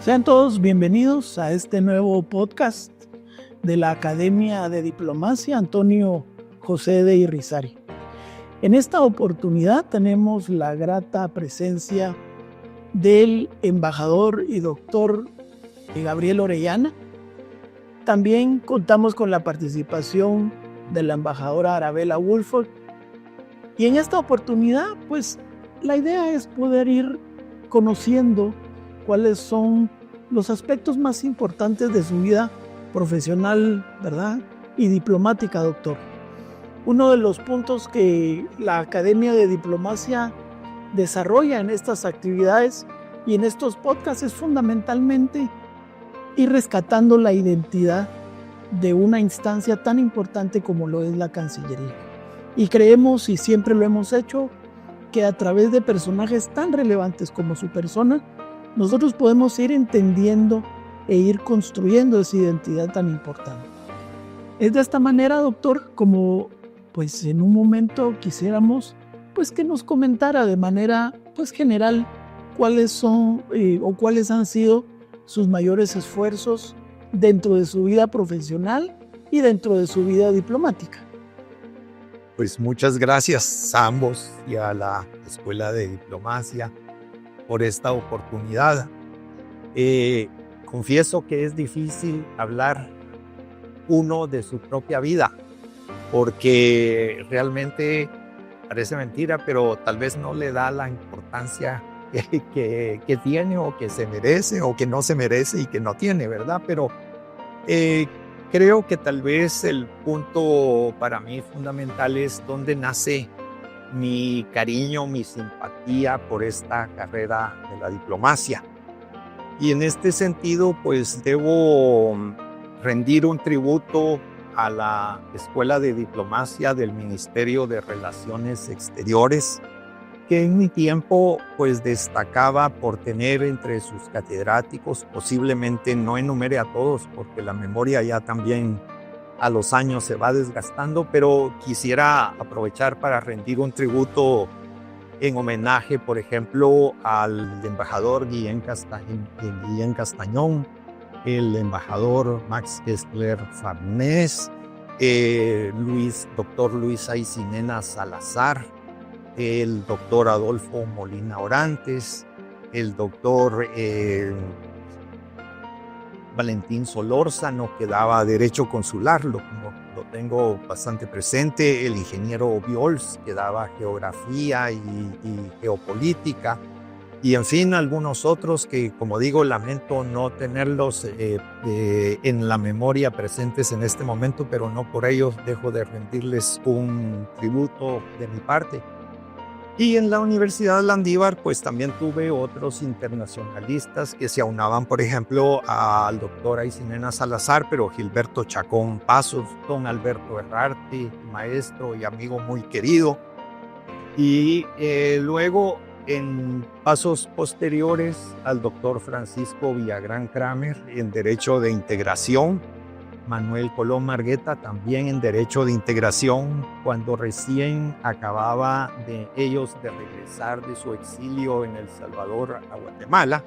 Sean todos bienvenidos a este nuevo podcast de la Academia de Diplomacia Antonio José de Irrizarry. En esta oportunidad tenemos la grata presencia del embajador y doctor Gabriel Orellana. También contamos con la participación de la embajadora Arabella Woolford. Y en esta oportunidad, pues, la idea es poder ir conociendo cuáles son los aspectos más importantes de su vida profesional, ¿verdad? Y diplomática, doctor. Uno de los puntos que la Academia de Diplomacia desarrolla en estas actividades y en estos podcasts es fundamentalmente ir rescatando la identidad de una instancia tan importante como lo es la Cancillería. Y creemos, y siempre lo hemos hecho, que a través de personajes tan relevantes como su persona, nosotros podemos ir entendiendo e ir construyendo esa identidad tan importante. Es de esta manera, doctor, como pues en un momento quisiéramos pues que nos comentara de manera pues general cuáles son o cuáles han sido sus mayores esfuerzos dentro de su vida profesional y dentro de su vida diplomática. Pues muchas gracias a ambos y a la Escuela de Diplomacia por esta oportunidad. Confieso que es difícil hablar uno de su propia vida, porque realmente parece mentira, pero tal vez no le da la importancia que tiene o que se merece o que no se merece y que no tiene, ¿verdad? Pero creo que tal vez el punto para mí fundamental es dónde nace mi cariño, mi simpatía por esta carrera de la diplomacia. Y en este sentido, pues debo rendir un tributo a la Escuela de Diplomacia del Ministerio de Relaciones Exteriores, que en mi tiempo pues destacaba por tener entre sus catedráticos, posiblemente no enumere a todos porque la memoria ya también a los años se va desgastando, pero quisiera aprovechar para rendir un tributo en homenaje, por ejemplo, al embajador Guillén Castañón, el embajador Max Kessler Farnés, doctor Luis Aycinena Salazar, el doctor Adolfo Molina Orantes, el doctor Valentín Solórzano, que daba derecho consular, lo tengo bastante presente, el ingeniero Viols, que daba geografía y geopolítica, y en fin, algunos otros que, como digo, lamento no tenerlos en la memoria presentes en este momento, pero no por ello dejo de rendirles un tributo de mi parte. Y en la Universidad Landívar, pues también tuve otros internacionalistas que se aunaban, por ejemplo, al doctor Aycinena Salazar, pero Gilberto Chacón Pasos, don Alberto Herrarte, maestro y amigo muy querido. Y luego, en pasos posteriores, al doctor Francisco Villagrán Kramer en Derecho de Integración, Manuel Colón Margueta también en Derecho de Integración, cuando recién acababa de ellos de regresar de su exilio en El Salvador a Guatemala.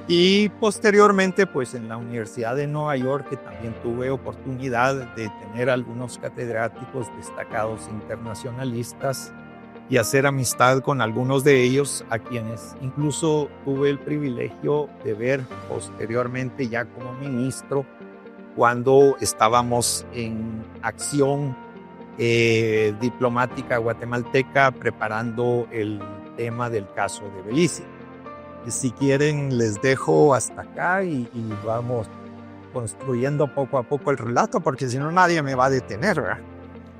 Y posteriormente, pues en la Universidad de Nueva York, que también tuve oportunidad de tener algunos catedráticos destacados internacionalistas y hacer amistad con algunos de ellos, a quienes incluso tuve el privilegio de ver posteriormente ya como ministro, cuando estábamos en acción diplomática guatemalteca preparando el tema del caso de Belice. Si quieren, les dejo hasta acá y vamos construyendo poco a poco el relato, porque si no nadie me va a detener, ¿verdad?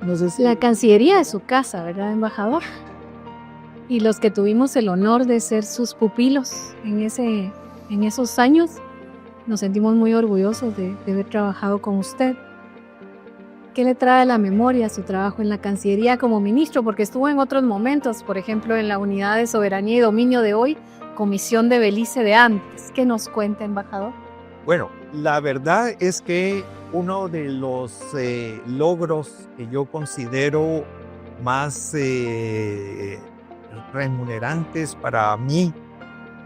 No sé si la Cancillería es su casa, ¿verdad, embajador? Y los que tuvimos el honor de ser sus pupilos en esos años, nos sentimos muy orgullosos de haber trabajado con usted. ¿Qué le trae a la memoria su trabajo en la Cancillería como ministro? Porque estuvo en otros momentos, por ejemplo, en la Unidad de Soberanía y Dominio de hoy, Comisión de Belice de antes. ¿Qué nos cuenta, embajador? Bueno, la verdad es que uno de los logros que yo considero más remunerantes para mí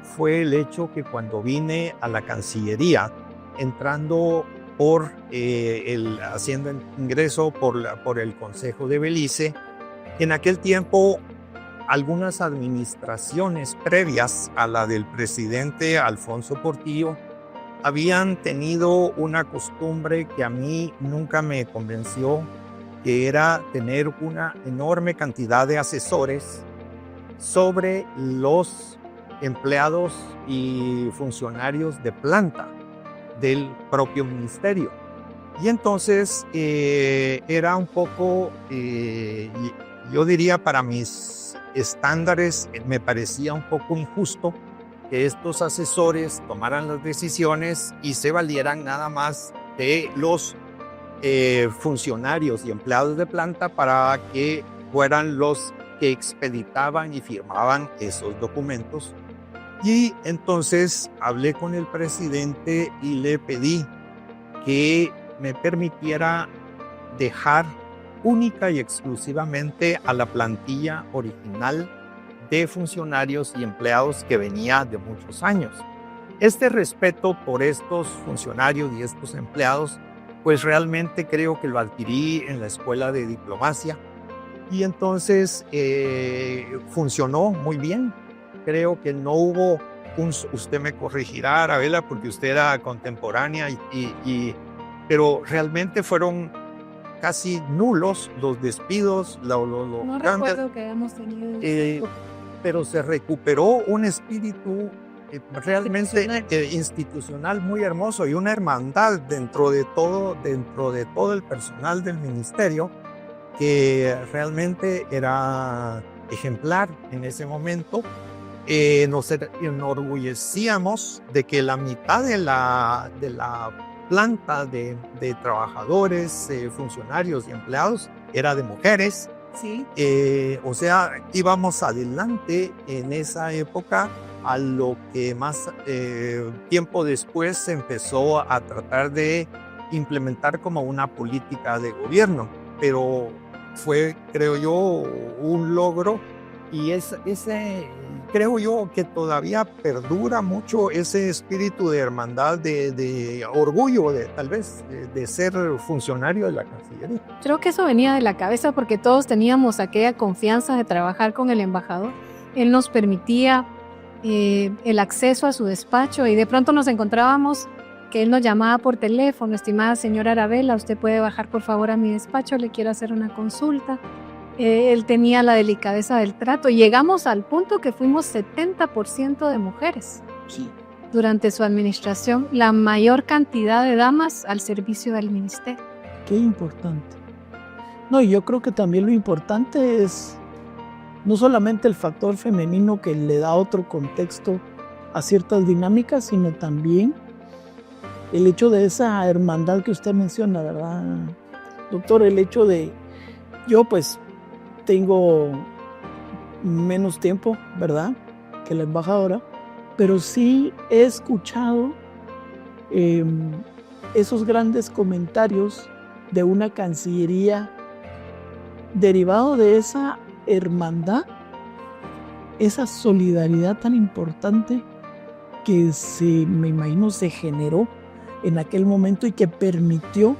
fue el hecho que cuando vine a la Cancillería, entrando por haciendo el ingreso por el Consejo de Belice, en aquel tiempo algunas administraciones previas a la del presidente Alfonso Portillo habían tenido una costumbre que a mí nunca me convenció, que era tener una enorme cantidad de asesores sobre los empleados y funcionarios de planta del propio ministerio. Y entonces era un poco, yo diría, para mis estándares, me parecía un poco injusto que estos asesores tomaran las decisiones y se valieran nada más de los funcionarios y empleados de planta para que fueran los que expeditaban y firmaban esos documentos. Y entonces hablé con el presidente y le pedí que me permitiera dejar única y exclusivamente a la plantilla original de funcionarios y empleados que venía de muchos años. Este respeto por estos funcionarios y estos empleados, pues realmente creo que lo adquirí en la Escuela de Diplomacia y entonces funcionó muy bien. Creo que no hubo usted me corregirá, Arabella, porque usted era contemporánea, pero realmente fueron casi nulos los despidos. No recuerdo que hayamos tenido. Pero se recuperó un espíritu realmente institucional muy hermoso y una hermandad dentro de todo el personal del ministerio que realmente era ejemplar en ese momento. Nos enorgullecíamos de que la mitad de la planta de trabajadores, funcionarios y empleados era de mujeres. Sí. O sea, íbamos adelante en esa época a lo que más tiempo después se empezó a tratar de implementar como una política de gobierno. Pero fue, creo yo, un logro y creo yo que todavía perdura mucho ese espíritu de hermandad, de orgullo, tal vez, de ser funcionario de la Cancillería. Creo que eso venía de la cabeza porque todos teníamos aquella confianza de trabajar con el embajador. Él nos permitía el acceso a su despacho y de pronto nos encontrábamos que él nos llamaba por teléfono: estimada señora Arabella, usted puede bajar por favor a mi despacho, le quiero hacer una consulta. Él tenía la delicadeza del trato y llegamos al punto que fuimos 70% de mujeres. Sí. Durante su administración, la mayor cantidad de damas al servicio del ministerio. Qué importante. No, y yo creo que también lo importante es no solamente el factor femenino que le da otro contexto a ciertas dinámicas, sino también el hecho de esa hermandad que usted menciona, ¿verdad, doctor? El hecho de, yo pues tengo menos tiempo, ¿verdad?, que la embajadora, pero sí he escuchado esos grandes comentarios de una Cancillería derivado de esa hermandad, esa solidaridad tan importante que me imagino se generó en aquel momento y que permitió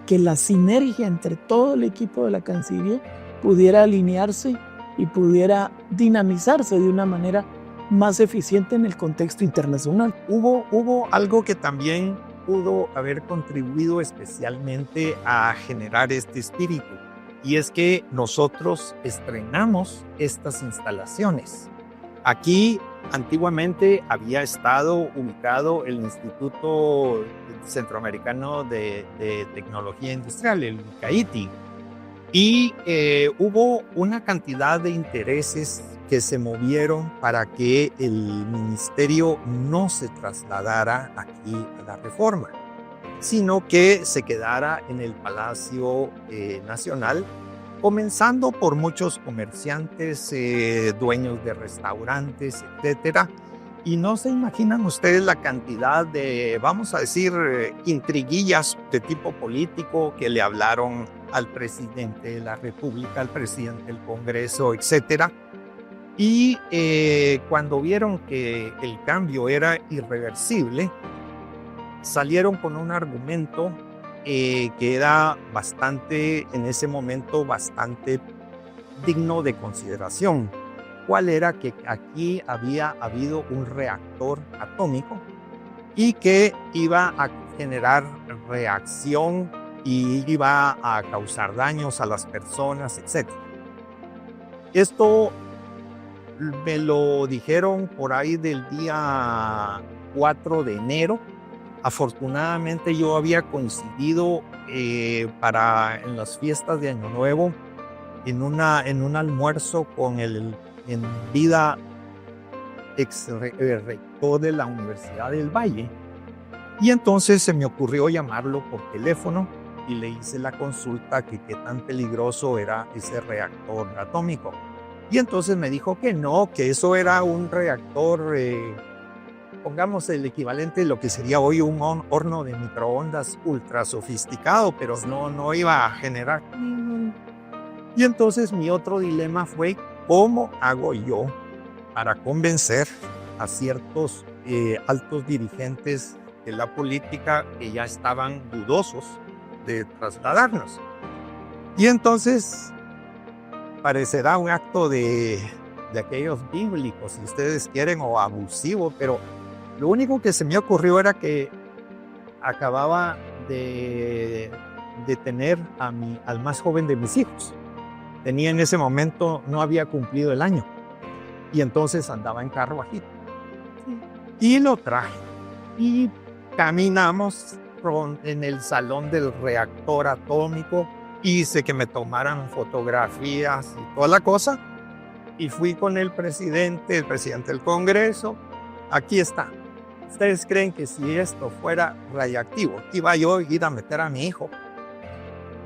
que la sinergia entre todo el equipo de la Cancillería pudiera alinearse y pudiera dinamizarse de una manera más eficiente en el contexto internacional. Hubo algo que también pudo haber contribuido especialmente a generar este espíritu, y es que nosotros estrenamos estas instalaciones. Aquí antiguamente había estado ubicado el Instituto Centroamericano de Tecnología Industrial, el ICAITI, y hubo una cantidad de intereses que se movieron para que el ministerio no se trasladara aquí a la Reforma, sino que se quedara en el Palacio Nacional, comenzando por muchos comerciantes, dueños de restaurantes, etcétera. Y no se imaginan ustedes la cantidad de, vamos a decir, intriguillas de tipo político que le hablaron al presidente de la República, al presidente del Congreso, etcétera, Y cuando vieron que el cambio era irreversible, salieron con un argumento que era bastante, en ese momento, bastante digno de consideración. ¿Cuál era? Que aquí había habido un reactor atómico y que iba a generar reacción y iba a causar daños a las personas, etc. Esto me lo dijeron por ahí del día 4 de enero. Afortunadamente yo había coincidido en las fiestas de Año Nuevo en un almuerzo con el en vida ex rector de la Universidad del Valle, y entonces se me ocurrió llamarlo por teléfono y le hice la consulta que qué tan peligroso era ese reactor atómico, y entonces me dijo que no, que eso era un reactor, pongamos el equivalente de lo que sería hoy un horno de microondas ultra sofisticado, pero no iba a generar. Y entonces mi otro dilema fue: ¿cómo hago yo para convencer a ciertos altos dirigentes de la política que ya estaban dudosos de trasladarnos? Y entonces parecerá un acto de aquellos bíblicos, si ustedes quieren, o abusivo, pero lo único que se me ocurrió era que acababa de tener al más joven de mis hijos. Tenía en ese momento, no había cumplido el año, y entonces andaba en carro bajito. Y lo traje y caminamos en el salón del reactor atómico. Hice que me tomaran fotografías y toda la cosa, y fui con el presidente del Congreso. Aquí está. ¿Ustedes creen que si esto fuera radiactivo, iba yo a ir a meter a mi hijo?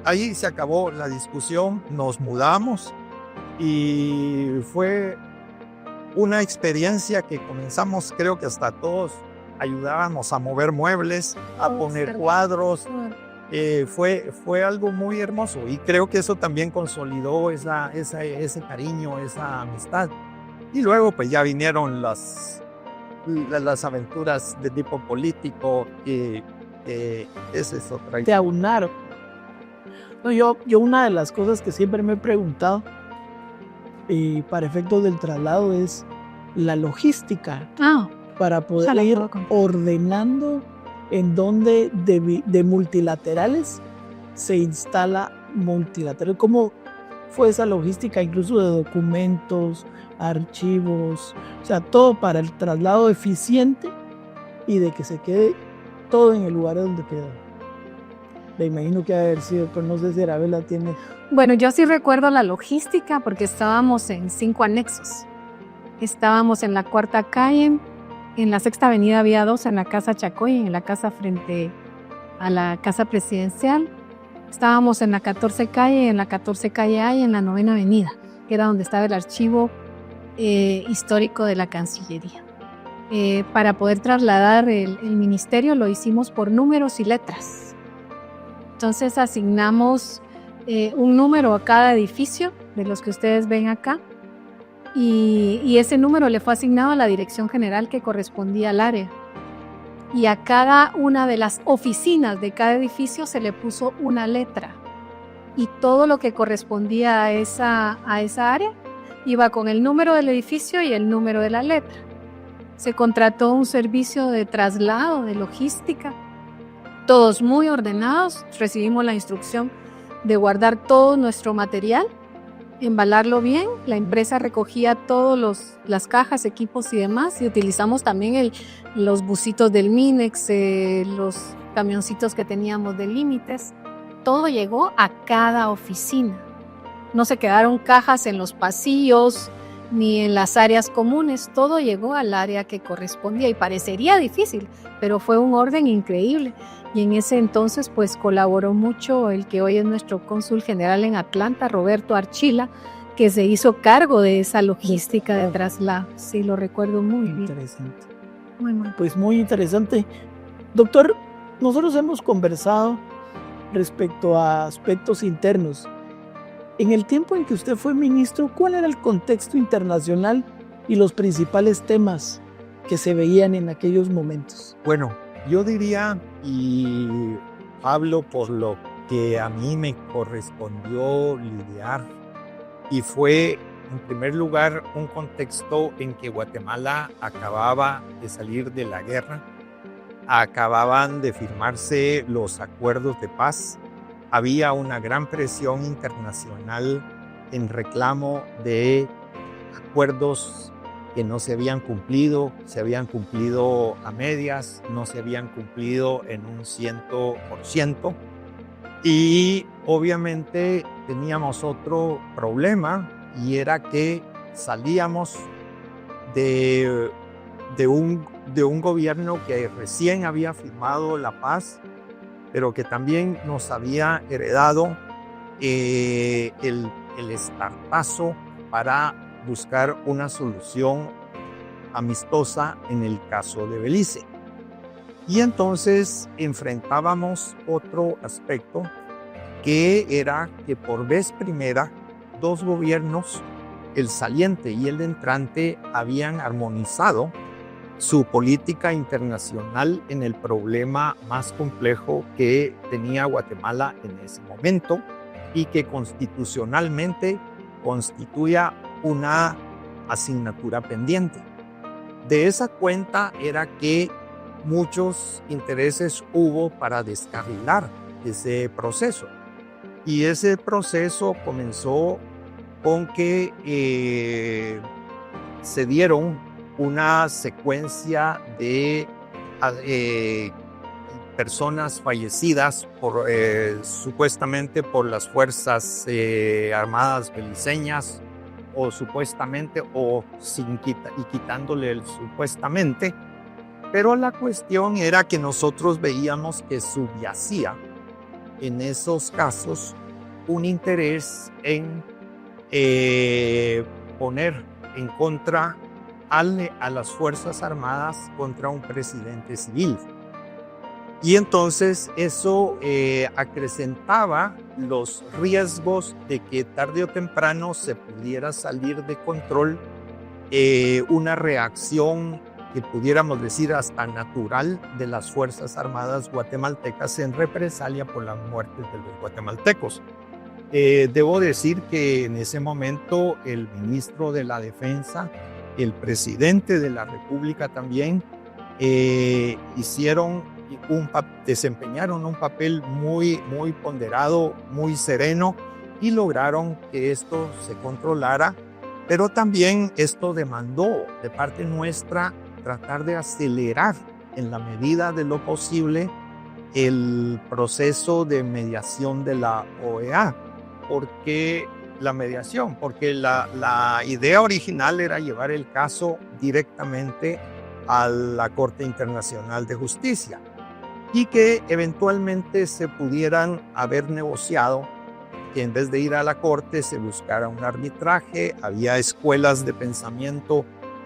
Ahí se acabó la discusión, nos mudamos y fue una experiencia que comenzamos, creo que hasta todos ayudábamos a mover muebles, a poner cuadros. Fue algo muy hermoso, y creo que eso también consolidó ese cariño, esa amistad. Y luego pues ya vinieron las aventuras de tipo político, y esa es otra. Te aunaron. No, yo una de las cosas que siempre me he preguntado para efectos del traslado es la logística para poder ir ordenando en donde de multilaterales se instala multilateral. ¿Cómo fue esa logística, incluso de documentos, archivos, o sea, todo para el traslado eficiente y de que se quede todo en el lugar donde queda? Me imagino que haber sido, pero no sé si Arabella tiene. Bueno, yo sí recuerdo la logística porque estábamos en 5 anexos. Estábamos en la 4ª calle, en la 6ª avenida había 2, en la Casa Chacoy, en la casa frente a la Casa Presidencial. Estábamos en la 14 calle, en la 14 calle A y en la 9ª avenida, que era donde estaba el archivo histórico de la Cancillería. Para poder trasladar el ministerio lo hicimos por números y letras. Entonces asignamos un número a cada edificio de los que ustedes ven acá, y ese número le fue asignado a la dirección general que correspondía al área, y a cada una de las oficinas de cada edificio se le puso una letra, y todo lo que correspondía a esa área iba con el número del edificio y el número de la letra. Se contrató un servicio de traslado, de logística, todos muy ordenados. Recibimos la instrucción de guardar todo nuestro material, embalarlo bien. La empresa recogía todas las cajas, equipos y demás, y utilizamos también los busitos del Minex, los camioncitos que teníamos de límites. Todo llegó a cada oficina. No se quedaron cajas en los pasillos ni en las áreas comunes, todo llegó al área que correspondía, y parecería difícil, pero fue un orden increíble. Y en ese entonces pues colaboró mucho el que hoy es nuestro cónsul general en Atlanta, Roberto Archila, que se hizo cargo de esa logística de traslado. Sí, lo recuerdo muy bien. Interesante. Muy. Pues muy interesante. Doctor, nosotros hemos conversado respecto a aspectos internos. En el tiempo en que usted fue ministro, ¿cuál era el contexto internacional y los principales temas que se veían en aquellos momentos? Bueno, yo diría, y hablo por lo que a mí me correspondió lidiar, y fue, en primer lugar, un contexto en que Guatemala acababa de salir de la guerra, acababan de firmarse los acuerdos de paz, había una gran presión internacional en reclamo de acuerdos que no se habían cumplido a medias, no se habían cumplido en un 100%. Y obviamente teníamos otro problema, y era que salíamos de un gobierno que recién había firmado la paz, pero que también nos había heredado el estartazo para buscar una solución amistosa en el caso de Belice. Y entonces enfrentábamos otro aspecto, que era que por vez primera dos gobiernos, el saliente y el entrante, habían armonizado su política internacional en el problema más complejo que tenía Guatemala en ese momento, y que constitucionalmente constituía una asignatura pendiente. De esa cuenta era que muchos intereses hubo para descarrilar ese proceso. Y ese proceso comenzó con que se dieron una secuencia de personas fallecidas supuestamente por las fuerzas armadas beliceñas, o supuestamente, o quitándole el supuestamente. Pero la cuestión era que nosotros veíamos que subyacía en esos casos un interés en poner en contra a las Fuerzas Armadas contra un presidente civil. Y entonces eso acrecentaba los riesgos de que tarde o temprano se pudiera salir de control una reacción que pudiéramos decir hasta natural de las Fuerzas Armadas guatemaltecas en represalia por las muertes de los guatemaltecos. Debo decir que en ese momento el ministro de la Defensa, el presidente de la República también, desempeñaron un papel muy ponderado, muy sereno, y lograron que esto se controlara. Pero también esto demandó de parte nuestra tratar de acelerar en la medida de lo posible el proceso de mediación de la OEA. Porque la idea original era llevar el caso directamente a la Corte Internacional de Justicia, y que eventualmente se pudieran haber negociado que en vez de ir a la Corte se buscara un arbitraje. Había escuelas de pensamiento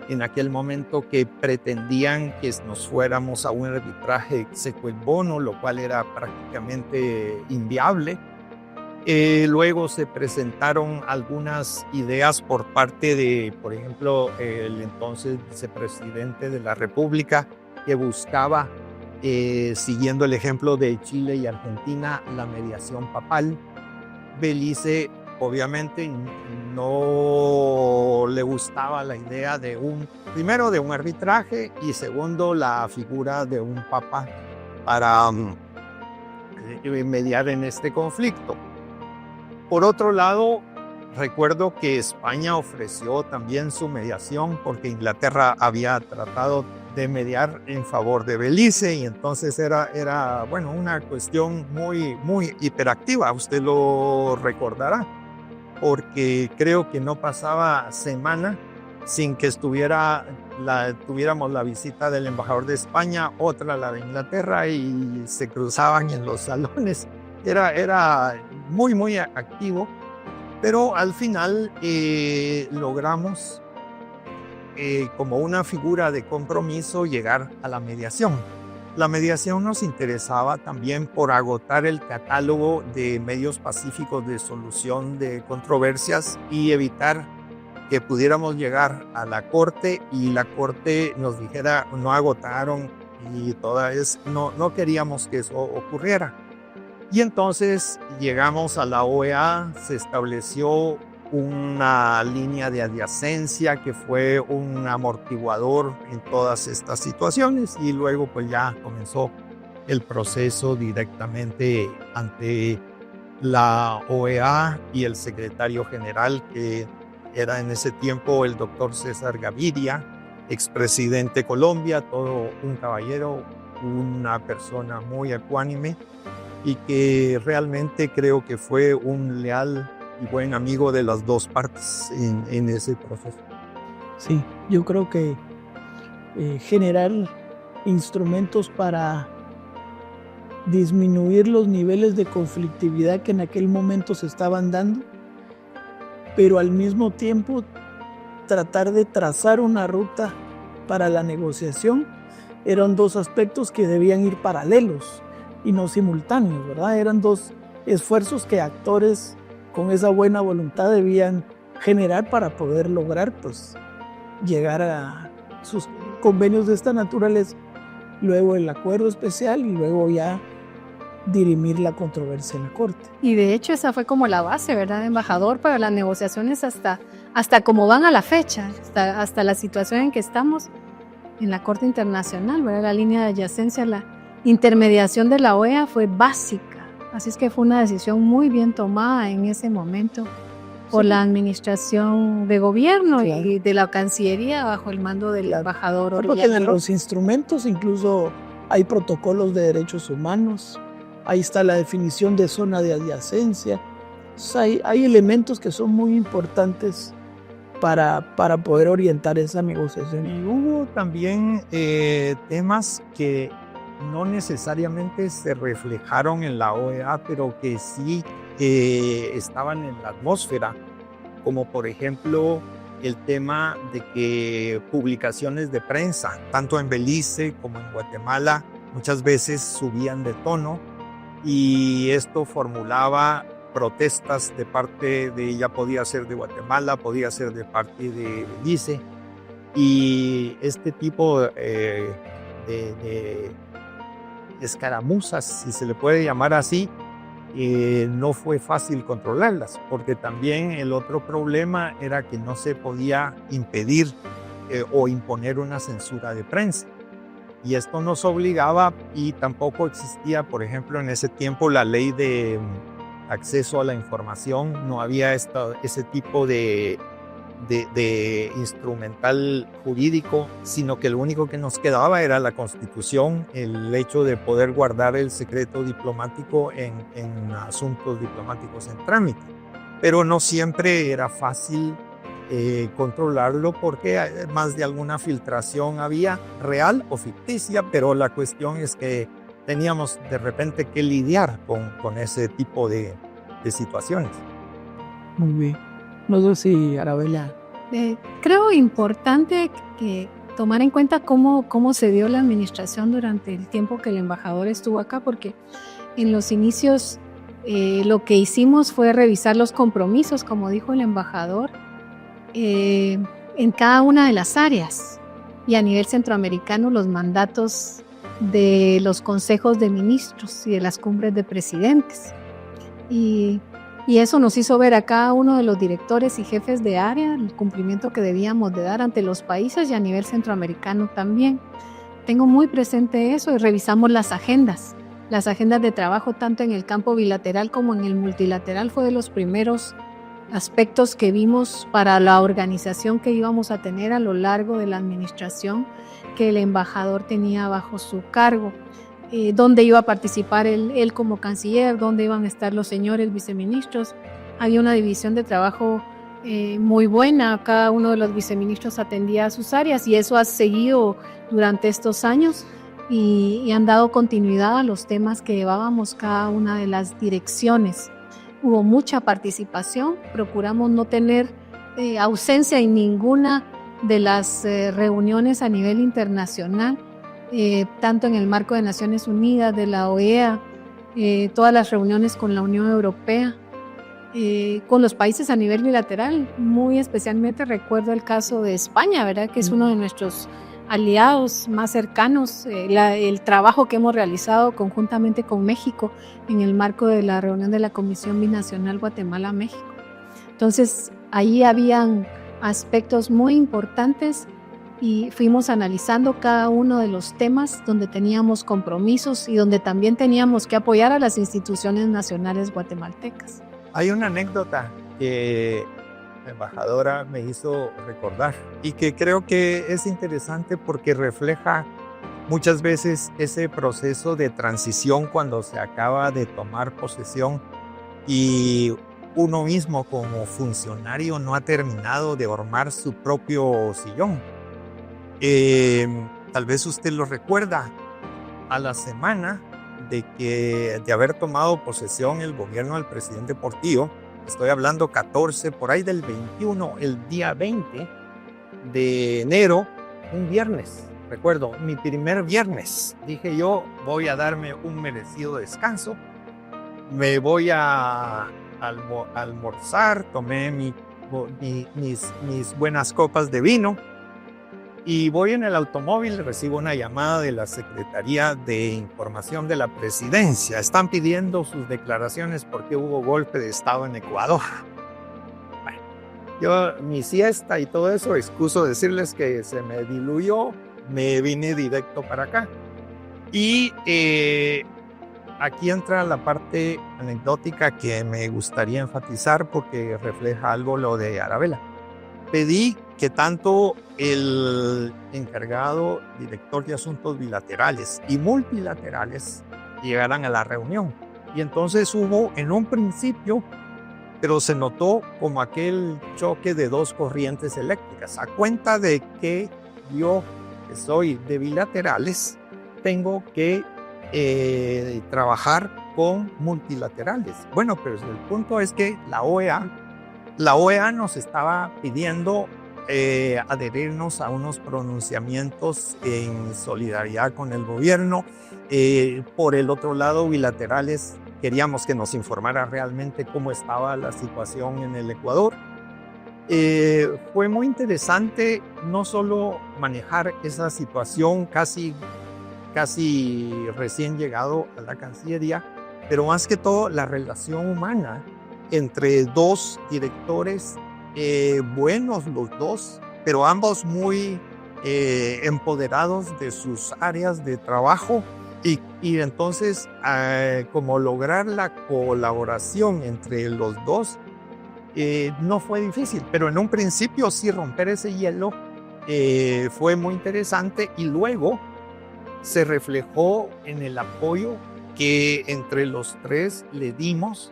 en aquel momento que pretendían que nos fuéramos a un arbitraje seco el bono, lo cual era prácticamente inviable. Luego se presentaron algunas ideas por parte de, por ejemplo, el entonces vicepresidente de la República, que buscaba, siguiendo el ejemplo de Chile y Argentina, la mediación papal. Belice obviamente no le gustaba la idea primero de un arbitraje, y segundo la figura de un papa para mediar en este conflicto. Por otro lado, recuerdo que España ofreció también su mediación, porque Inglaterra había tratado de mediar en favor de Belice, y entonces era una cuestión muy hiperactiva. Usted lo recordará, porque creo que no pasaba semana sin que tuviéramos la visita del embajador de España, otra la de Inglaterra, y se cruzaban en los salones. Era muy activo, pero al final logramos como una figura de compromiso llegar a la mediación. La mediación nos interesaba también por agotar el catálogo de medios pacíficos de solución de controversias y evitar que pudiéramos llegar a la corte y la corte nos dijera no agotaron y no queríamos que eso ocurriera. Y entonces llegamos a la OEA, se estableció una línea de adyacencia que fue un amortiguador en todas estas situaciones y luego pues ya comenzó el proceso directamente ante la OEA y el secretario general, que era en ese tiempo el doctor César Gaviria, expresidente de Colombia, todo un caballero, una persona muy ecuánime y que realmente creo que fue un leal y buen amigo de las dos partes en ese proceso. Sí, yo creo que generar instrumentos para disminuir los niveles de conflictividad que en aquel momento se estaban dando, pero al mismo tiempo tratar de trazar una ruta para la negociación, eran dos aspectos que debían ir paralelos y no simultáneos, ¿verdad? Eran dos esfuerzos que actores con esa buena voluntad debían generar para poder lograr pues, llegar a sus convenios de esta naturaleza, luego el acuerdo especial y luego ya dirimir la controversia en la corte. Y de hecho esa fue como la base, ¿verdad, embajador? Para las negociaciones hasta cómo van a la fecha, hasta la situación en que estamos en la Corte Internacional, ¿verdad? La línea de adyacencia, la intermediación de la OEA fue básica. Así es que fue una decisión muy bien tomada en ese momento por la administración de gobierno y de la Cancillería bajo el mando del embajador Orellana. Porque en los instrumentos incluso hay protocolos de derechos humanos, ahí está la definición de zona de adyacencia. Hay elementos que son muy importantes para poder orientar esa negociación. Y hubo también temas que no necesariamente se reflejaron en la OEA, pero que sí estaban en la atmósfera, como por ejemplo el tema de que publicaciones de prensa, tanto en Belice como en Guatemala, muchas veces subían de tono y esto formulaba protestas de parte de, ya podía ser de Guatemala, podía ser de parte de Belice, y este tipo de escaramuzas, si se le puede llamar así, no fue fácil controlarlas, porque también el otro problema era que no se podía impedir o imponer una censura de prensa. Y esto nos obligaba, y tampoco existía, por ejemplo, en ese tiempo la ley de acceso a la información, no había ese tipo de instrumental jurídico, sino que lo único que nos quedaba era la Constitución, el hecho de poder guardar el secreto diplomático en asuntos diplomáticos en trámite. Pero no siempre era fácil controlarlo porque más de alguna filtración había, real o ficticia, pero la cuestión es que teníamos de repente que lidiar con ese tipo de situaciones. Muy bien. No sé si Arabella. Creo importante que tomar en cuenta cómo se dio la administración durante el tiempo que el embajador estuvo acá, porque en los inicios lo que hicimos fue revisar los compromisos, como dijo el embajador, en cada una de las áreas, y a nivel centroamericano los mandatos de los consejos de ministros y de las cumbres de presidentes. Y eso nos hizo ver a cada uno de los directores y jefes de área el cumplimiento que debíamos de dar ante los países y a nivel centroamericano también. Tengo muy presente eso y revisamos las agendas de trabajo tanto en el campo bilateral como en el multilateral. Fue de los primeros aspectos que vimos para la organización que íbamos a tener a lo largo de la administración que el embajador tenía bajo su cargo. Dónde iba a participar él como canciller, dónde iban a estar los señores viceministros. Había una división de trabajo muy buena, cada uno de los viceministros atendía a sus áreas y eso ha seguido durante estos años y han dado continuidad a los temas que llevábamos cada una de las direcciones. Hubo mucha participación, procuramos no tener ausencia en ninguna de las reuniones a nivel internacional. tanto en el marco de Naciones Unidas, de la OEA, todas las reuniones con la Unión Europea, con los países a nivel bilateral. Muy especialmente recuerdo el caso de España, ¿verdad? Que es uno de nuestros aliados más cercanos, el trabajo que hemos realizado conjuntamente con México en el marco de la reunión de la Comisión Binacional Guatemala-México. Entonces, ahí habían aspectos muy importantes y fuimos analizando cada uno de los temas donde teníamos compromisos y donde también teníamos que apoyar a las instituciones nacionales guatemaltecas. Hay una anécdota que la embajadora me hizo recordar y que creo que es interesante porque refleja muchas veces ese proceso de transición cuando se acaba de tomar posesión y uno mismo como funcionario no ha terminado de armar su propio sillón. Tal vez usted lo recuerda, a la semana de haber tomado posesión el gobierno del presidente Portillo, estoy hablando 14, por ahí del 21, el día 20 de enero, un viernes, recuerdo, mi primer viernes, dije yo, voy a darme un merecido descanso, me voy a almorzar, tomé mis buenas copas de vino, y voy en el automóvil, recibo una llamada de la Secretaría de Información de la Presidencia. Están pidiendo sus declaraciones porque hubo golpe de Estado en Ecuador. Bueno, yo mi siesta y todo eso, excuso decirles que se me diluyó, me vine directo para acá. Y aquí entra la parte anecdótica que me gustaría enfatizar porque refleja algo lo de Arabella. Pedí que tanto el encargado, director de asuntos bilaterales y multilaterales llegaran a la reunión. Y entonces hubo en un principio, pero se notó como aquel choque de dos corrientes eléctricas. A cuenta de que yo, que soy de bilaterales, tengo que trabajar con multilaterales. Bueno, pero el punto es que la OEA nos estaba pidiendo adherirnos a unos pronunciamientos en solidaridad con el gobierno. Por el otro lado, bilaterales, queríamos que nos informara realmente cómo estaba la situación en el Ecuador. Fue muy interesante no solo manejar esa situación casi recién llegado a la Cancillería, pero más que todo la relación humana entre dos directores buenos los dos, pero ambos muy empoderados de sus áreas de trabajo y entonces como lograr la colaboración entre los dos no fue difícil, pero en un principio sí romper ese hielo fue muy interesante y luego se reflejó en el apoyo que entre los tres le dimos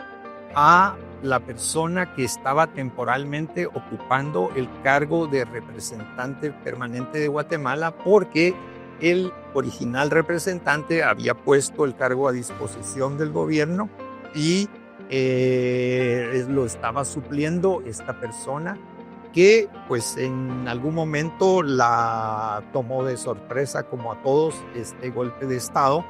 a la persona que estaba temporalmente ocupando el cargo de representante permanente de Guatemala porque el original representante había puesto el cargo a disposición del gobierno y lo estaba supliendo esta persona que pues en algún momento la tomó de sorpresa como a todos este golpe de Estado.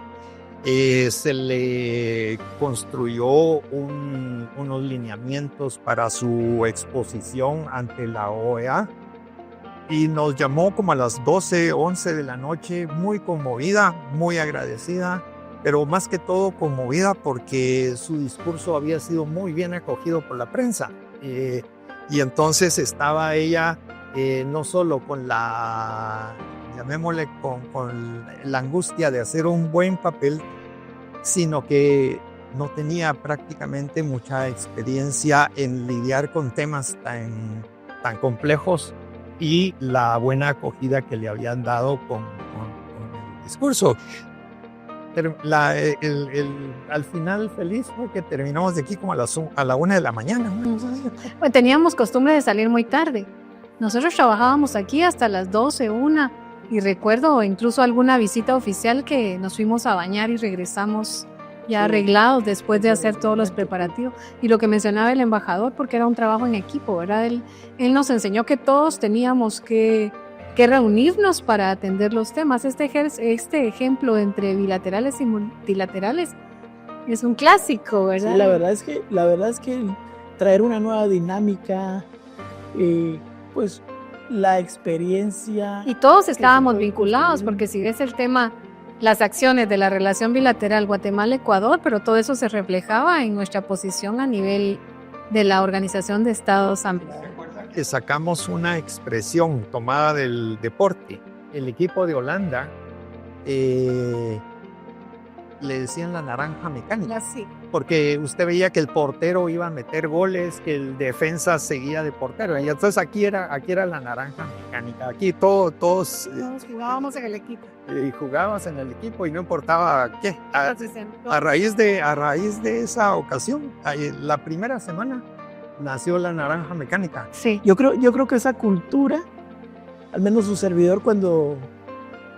Se le construyó unos lineamientos para su exposición ante la OEA y nos llamó como a las 12, 11 de la noche, muy conmovida, muy agradecida, pero más que todo conmovida porque su discurso había sido muy bien acogido por la prensa. Y entonces estaba ella no solo con llamémosle con la angustia de hacer un buen papel, sino que no tenía prácticamente mucha experiencia en lidiar con temas tan complejos y la buena acogida que le habían dado con el discurso. Al final feliz fue que terminamos de aquí como a la 1 de la mañana. Pues teníamos costumbre de salir muy tarde. Nosotros trabajábamos aquí hasta las 12, 1, y recuerdo incluso alguna visita oficial que nos fuimos a bañar y regresamos ya arreglados después de hacer todos los preparativos. Y lo que mencionaba el embajador, porque era un trabajo en equipo, ¿verdad? Él nos enseñó que todos teníamos que que reunirnos para atender los temas. Este ejemplo entre bilaterales y multilaterales es un clásico, ¿verdad? Sí, la verdad es que traer una nueva dinámica, pues la experiencia. Y todos estábamos vinculados, porque si ves el tema, las acciones de la relación bilateral Guatemala-Ecuador, pero todo eso se reflejaba en nuestra posición a nivel de la Organización de Estados Americanos. Que sacamos una expresión tomada del deporte. El equipo de Holanda le decían la naranja mecánica. Sí. Porque usted veía que el portero iba a meter goles, que el defensa seguía de portero. Y entonces aquí era la naranja mecánica. Aquí todos jugábamos en el equipo. Y jugábamos en el equipo y no importaba qué. A raíz de esa ocasión, la primera semana, nació la naranja mecánica. Sí. Yo creo que esa cultura, al menos su servidor cuando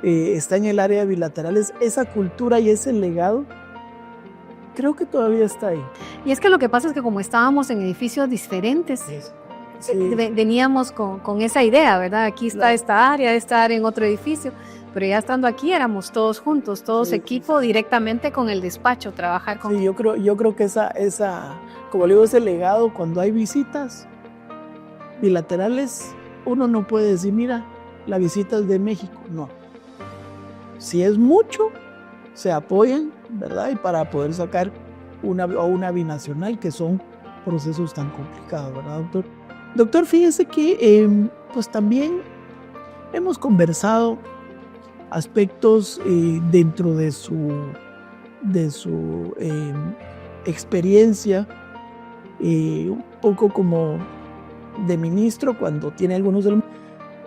está en el área de bilaterales, esa cultura y ese legado, creo que todavía está ahí. Y es que lo que pasa es que como estábamos en edificios diferentes, veníamos con esa idea, ¿verdad? Aquí está esta área en otro edificio, pero ya estando aquí éramos todos juntos, todos equipo directamente con el despacho, trabajar con... Sí, yo creo que esa, como le digo, ese legado, cuando hay visitas bilaterales, uno no puede decir, mira, la visita es de México, no. Si es mucho, se apoyan, ¿verdad? Y para poder sacar una binacional, que son procesos tan complicados, ¿verdad, doctor? Doctor, fíjese que pues también hemos conversado aspectos dentro de su experiencia, un poco como de ministro cuando tiene algunos de los...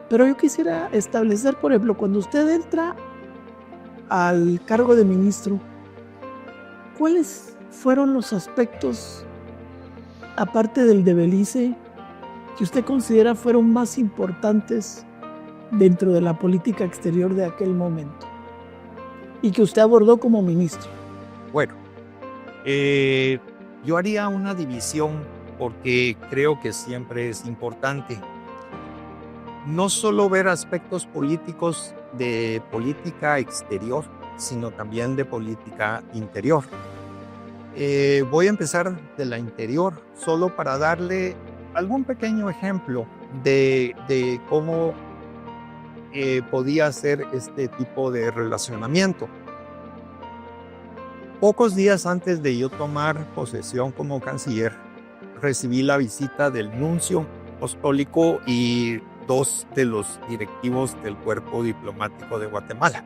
Pero yo quisiera establecer, por ejemplo, cuando usted entra al cargo de ministro, ¿cuáles fueron los aspectos, aparte del de Belice, que usted considera fueron más importantes dentro de la política exterior de aquel momento y que usted abordó como ministro? Bueno, yo haría una división porque creo que siempre es importante no solo ver aspectos políticos de política exterior, sino también de política interior. Voy a empezar de la interior, solo para darle algún pequeño ejemplo de cómo podía ser este tipo de relacionamiento. Pocos días antes de yo tomar posesión como canciller, recibí la visita del nuncio apostólico y 2 de los directivos del cuerpo diplomático de Guatemala.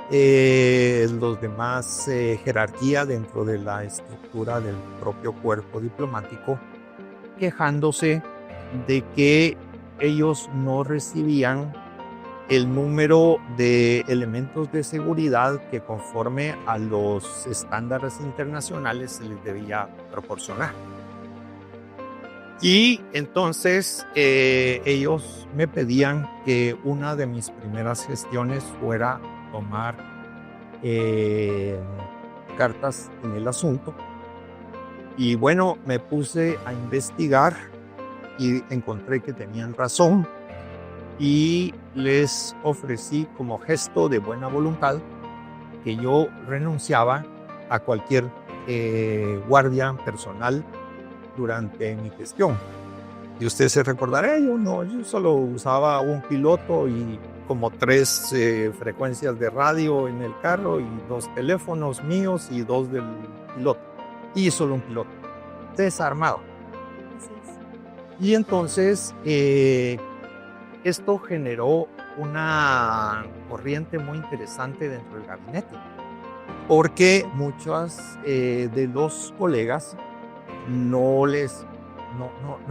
Los demás jerarquía dentro de la estructura del propio cuerpo diplomático, quejándose de que ellos no recibían el número de elementos de seguridad que conforme a los estándares internacionales se les debía proporcionar. Y entonces ellos me pedían que una de mis primeras gestiones fuera tomar cartas en el asunto. Y bueno, me puse a investigar y encontré que tenían razón y les ofrecí como gesto de buena voluntad que yo renunciaba a cualquier guardia personal durante mi gestión. Y usted se recordará, yo solo usaba un piloto y como 3 frecuencias de radio en el carro y 2 teléfonos míos y 2 del piloto. Y solo un piloto, desarmado. Y entonces esto generó una corriente muy interesante dentro del gabinete, porque muchos de los colegas no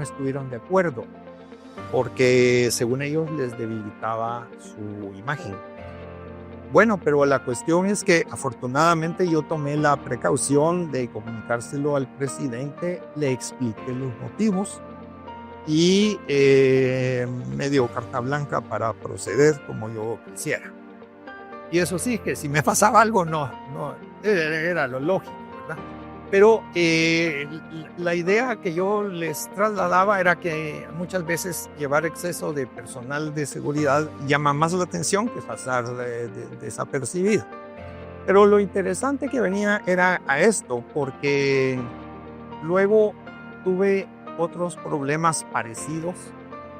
estuvieron de acuerdo, porque según ellos les debilitaba su imagen. Bueno, pero la cuestión es que afortunadamente yo tomé la precaución de comunicárselo al presidente, le expliqué los motivos y me dio carta blanca para proceder como yo quisiera. Y eso sí, que si me pasaba algo, no era lo lógico, ¿verdad? Pero la idea que yo les trasladaba era que muchas veces llevar exceso de personal de seguridad llama más la atención que pasar desapercibido. Pero lo interesante que venía era a esto, porque luego tuve otros problemas parecidos,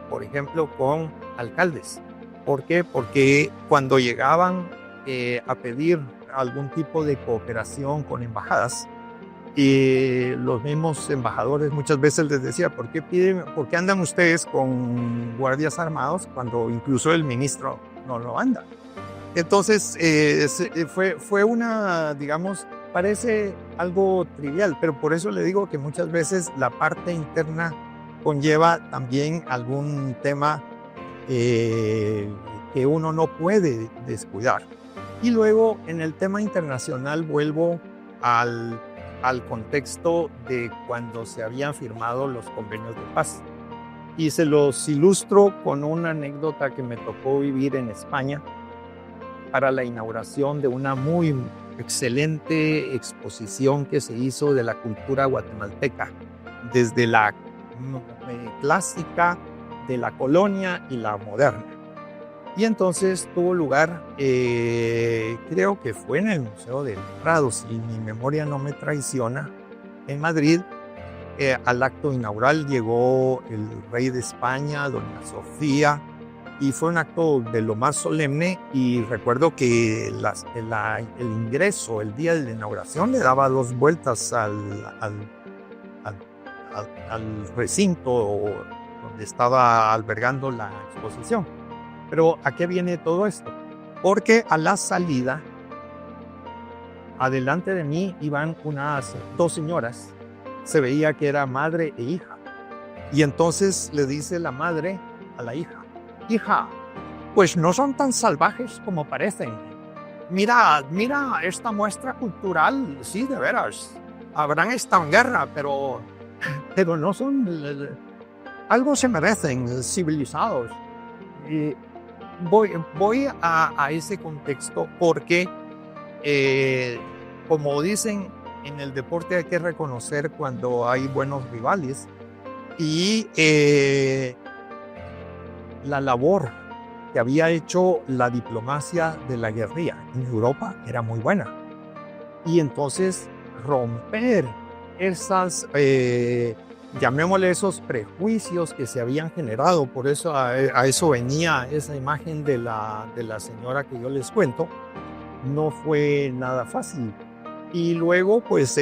por ejemplo, con alcaldes. ¿Por qué? Porque cuando llegaban a pedir algún tipo de cooperación con embajadas, y los mismos embajadores muchas veces les decía, ¿por qué andan ustedes con guardias armados cuando incluso el ministro no lo anda? Entonces, fue una, digamos, parece algo trivial, pero por eso le digo que muchas veces la parte interna conlleva también algún tema que uno no puede descuidar. Y luego, en el tema internacional, vuelvo al contexto de cuando se habían firmado los convenios de paz. Y se los ilustro con una anécdota que me tocó vivir en España para la inauguración de una muy excelente exposición que se hizo de la cultura guatemalteca, desde la clásica, de la colonia y la moderna. Y entonces tuvo lugar, creo que fue en el Museo del Prado, si mi memoria no me traiciona, en Madrid. Al acto inaugural llegó el rey de España, doña Sofía, y fue un acto de lo más solemne. Y recuerdo que el ingreso, el día de la inauguración, le daba 2 vueltas al recinto donde estaba albergando la exposición. Pero ¿a qué viene todo esto? Porque a la salida, adelante de mí iban 2 señoras. Se veía que era madre e hija. Y entonces le dice la madre a la hija: hija, pues no son tan salvajes como parecen. Mira esta muestra cultural, sí, de veras. Habrán estado en guerra, pero no son... algo se merecen, civilizados. Y voy a ese contexto porque, como dicen, en el deporte hay que reconocer cuando hay buenos rivales, y la labor que había hecho la diplomacia de la guerrilla en Europa era muy buena. Y entonces romper esas, llamémosle esos prejuicios que se habían generado, por eso a eso venía esa imagen de la señora que yo les cuento, no fue nada fácil. Y luego, pues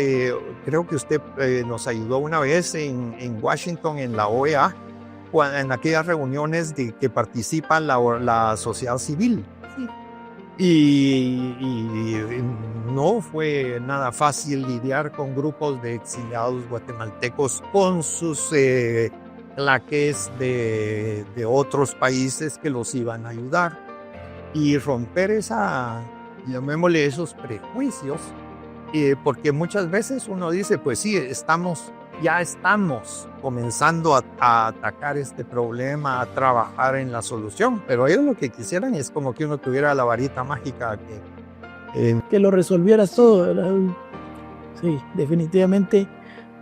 creo que usted nos ayudó una vez en Washington, en la OEA, en aquellas reuniones de que participa la sociedad civil. Sí. Y no fue nada fácil lidiar con grupos de exiliados guatemaltecos con sus claques de otros países que los iban a ayudar. Y romper llamémosle esos prejuicios, porque muchas veces uno dice, pues sí, ya estamos comenzando a atacar este problema, a trabajar en la solución, pero ellos lo que quisieran es como que uno tuviera la varita mágica que lo resolvieras todo, ¿verdad? Sí, definitivamente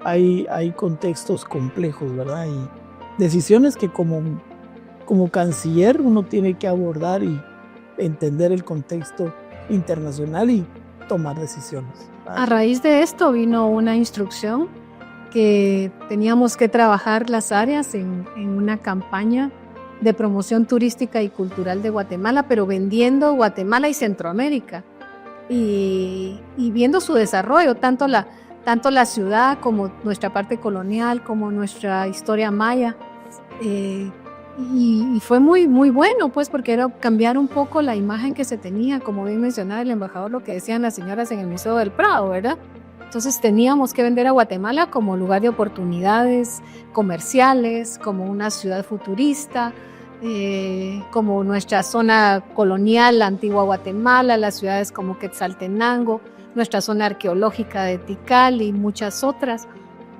hay contextos complejos, ¿verdad? Y decisiones que como canciller uno tiene que abordar y entender el contexto internacional y tomar decisiones. A raíz de esto vino una instrucción que teníamos que trabajar las áreas en una campaña de promoción turística y cultural de Guatemala, pero vendiendo Guatemala y Centroamérica y viendo su desarrollo, tanto la ciudad como nuestra parte colonial, como nuestra historia maya. Y fue muy, muy bueno, pues, porque era cambiar un poco la imagen que se tenía, como bien mencionaba el embajador, lo que decían las señoras en el Museo del Prado, ¿verdad? Entonces teníamos que vender a Guatemala como lugar de oportunidades comerciales, como una ciudad futurista, como nuestra zona colonial, la antigua Guatemala, las ciudades como Quetzaltenango, nuestra zona arqueológica de Tikal y muchas otras.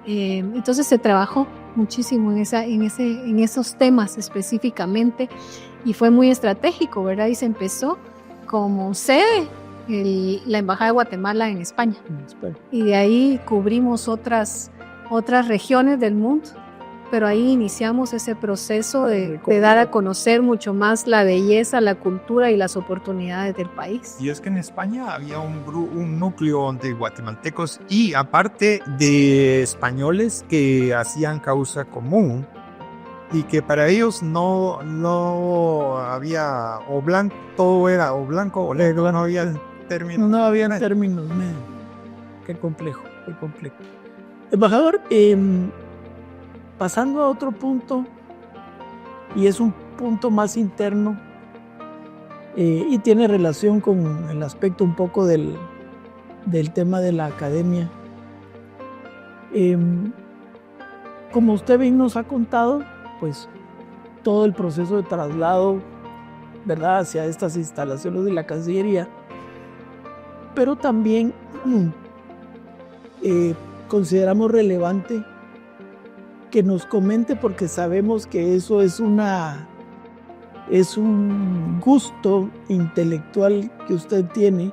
Entonces se trabajó muchísimo en esos temas específicamente y fue muy estratégico, ¿verdad? Y se empezó como sede la Embajada de Guatemala en España. Espera. Y de ahí cubrimos otras regiones del mundo, pero ahí iniciamos ese proceso de dar a conocer mucho más la belleza, la cultura y las oportunidades del país. Y es que en España había un núcleo de guatemaltecos y aparte de españoles que hacían causa común y que para ellos no había o blanco, todo era o blanco o negro, no había términos. No había términos medios. Qué complejo, qué complejo. Embajador, pasando a otro punto, y es un punto más interno, y tiene relación con el aspecto un poco del tema de la academia. Como usted bien nos ha contado, pues todo el proceso de traslado, ¿verdad?, hacia estas instalaciones de la Cancillería, pero también consideramos relevante que nos comente, porque sabemos que eso es un gusto intelectual que usted tiene,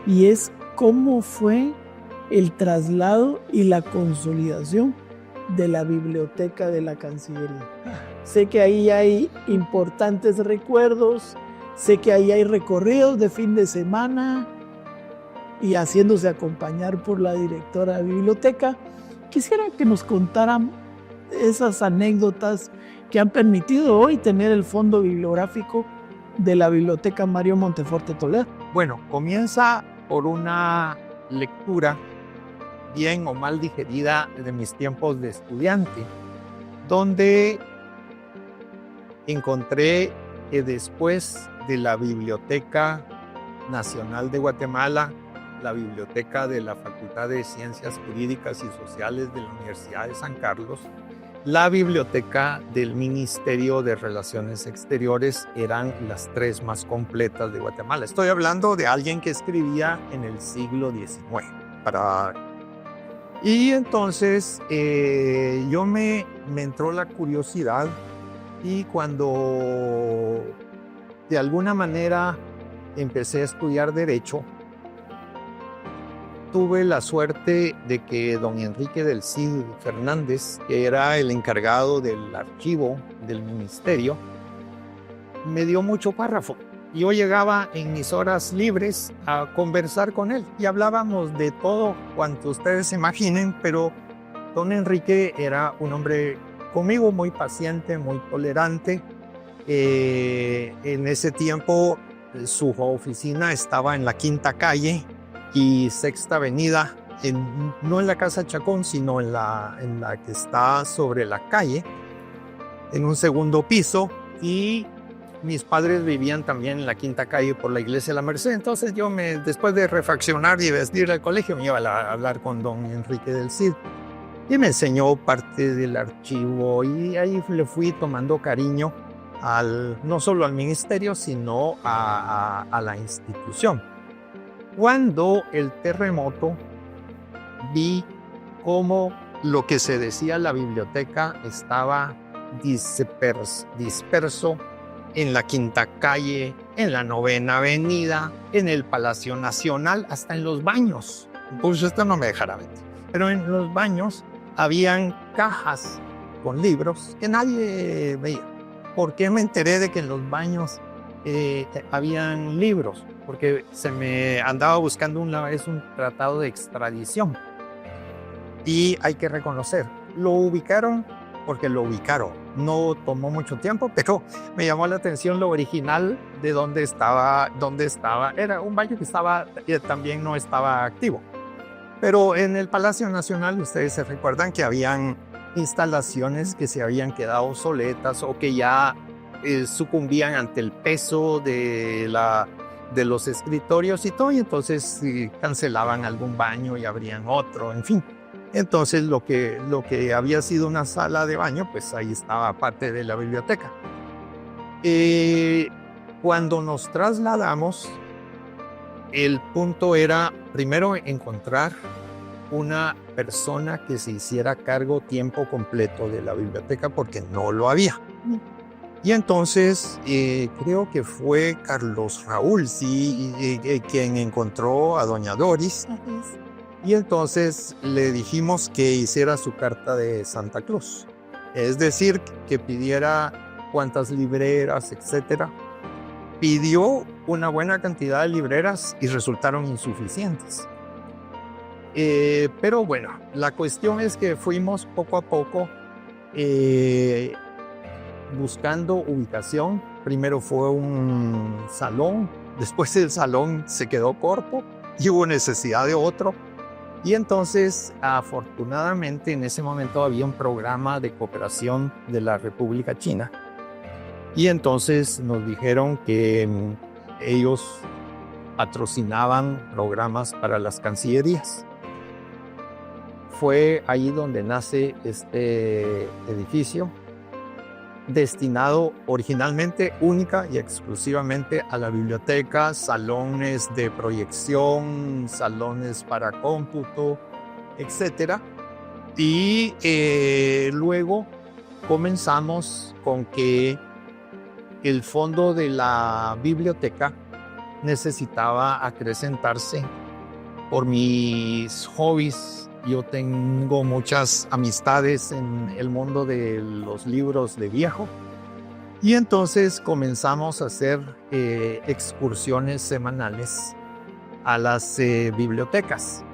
y es cómo fue el traslado y la consolidación de la biblioteca de la Cancillería. Sé que ahí hay importantes recuerdos, sé que ahí hay recorridos de fin de semana y haciéndose acompañar por la directora de biblioteca. Quisiera que nos contaran esas anécdotas que han permitido hoy tener el fondo bibliográfico de la Biblioteca Mario Monteforte Toledo. Bueno, comienza por una lectura bien o mal digerida de mis tiempos de estudiante, donde encontré que después de la Biblioteca Nacional de Guatemala, la Biblioteca de la Facultad de Ciencias Jurídicas y Sociales de la Universidad de San Carlos, la Biblioteca del Ministerio de Relaciones Exteriores eran las tres más completas de Guatemala. Estoy hablando de alguien que escribía en el siglo XIX. Y entonces yo me entró la curiosidad, y cuando de alguna manera empecé a estudiar Derecho, tuve la suerte de que don Enrique del Cid Fernández, que era el encargado del archivo del ministerio, me dio mucho párrafo. Yo llegaba en mis horas libres a conversar con él y hablábamos de todo cuanto ustedes se imaginen, pero don Enrique era un hombre conmigo muy paciente, muy tolerante. En ese tiempo su oficina estaba en la Quinta Calle y Sexta Avenida, no en la Casa Chacón, sino en la que está sobre la calle, en un segundo piso, y mis padres vivían también en la Quinta Calle por la Iglesia de la Merced. Entonces yo, después de refaccionar y vestir al colegio, me iba a hablar con don Enrique del Cid y me enseñó parte del archivo, y ahí le fui tomando cariño no solo al ministerio, sino a la institución. Cuando el terremoto, vi cómo lo que se decía la biblioteca estaba disperso en la Quinta Calle, en la Novena Avenida, en el Palacio Nacional, hasta en los baños. Pues esto no me dejará mentir. Pero en los baños habían cajas con libros que nadie veía. ¿Por qué me enteré de que en los baños habían libros? Porque se me andaba buscando una vez un tratado de extradición. Y hay que reconocer, lo ubicaron porque lo ubicaron. No tomó mucho tiempo, pero me llamó la atención lo original de dónde estaba. Era un baño que también no estaba activo. Pero en el Palacio Nacional, ustedes se recuerdan que habían instalaciones que se habían quedado obsoletas o que ya sucumbían ante el peso de los escritorios y todo, y entonces cancelaban algún baño y abrían otro, en fin. Entonces lo que había sido una sala de baño, pues ahí estaba parte de la biblioteca. Cuando nos trasladamos, el punto era primero encontrar una persona que se hiciera cargo tiempo completo de la biblioteca, porque no lo había. Y entonces creo que fue Carlos Raúl, sí, quien encontró a doña Doris. Y entonces le dijimos que hiciera su carta de Santa Claus. Es decir, que pidiera cuantas libreras, etcétera. Pidió una buena cantidad de libreras y resultaron insuficientes. Pero bueno, la cuestión es que fuimos poco a poco buscando ubicación. Primero fue un salón, después el salón se quedó corto y hubo necesidad de otro. Y entonces, afortunadamente, en ese momento había un programa de cooperación de la República China. Y entonces nos dijeron que ellos patrocinaban programas para las cancillerías. Fue ahí donde nace este edificio, destinado originalmente única y exclusivamente a la biblioteca, salones de proyección, salones para cómputo, etc. Y luego comenzamos con que el fondo de la biblioteca necesitaba acrecentarse por mis hobbies. Yo tengo muchas amistades en el mundo de los libros de viejo y entonces comenzamos a hacer excursiones semanales a las bibliotecas.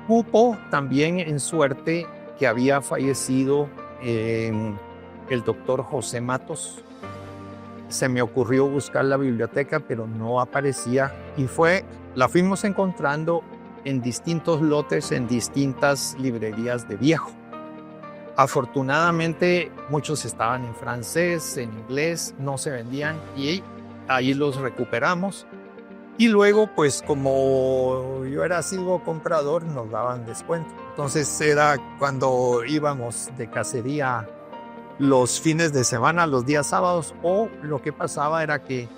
Cupo también en suerte que había fallecido el doctor José Matos. Se me ocurrió buscar la biblioteca, pero no aparecía y la fuimos encontrando en distintos lotes, en distintas librerías de viejo. Afortunadamente, muchos estaban en francés, en inglés, no se vendían y ahí los recuperamos. Y luego, pues como yo era asiduo comprador, nos daban descuento. Entonces era cuando íbamos de cacería los fines de semana, los días sábados, o lo que pasaba era que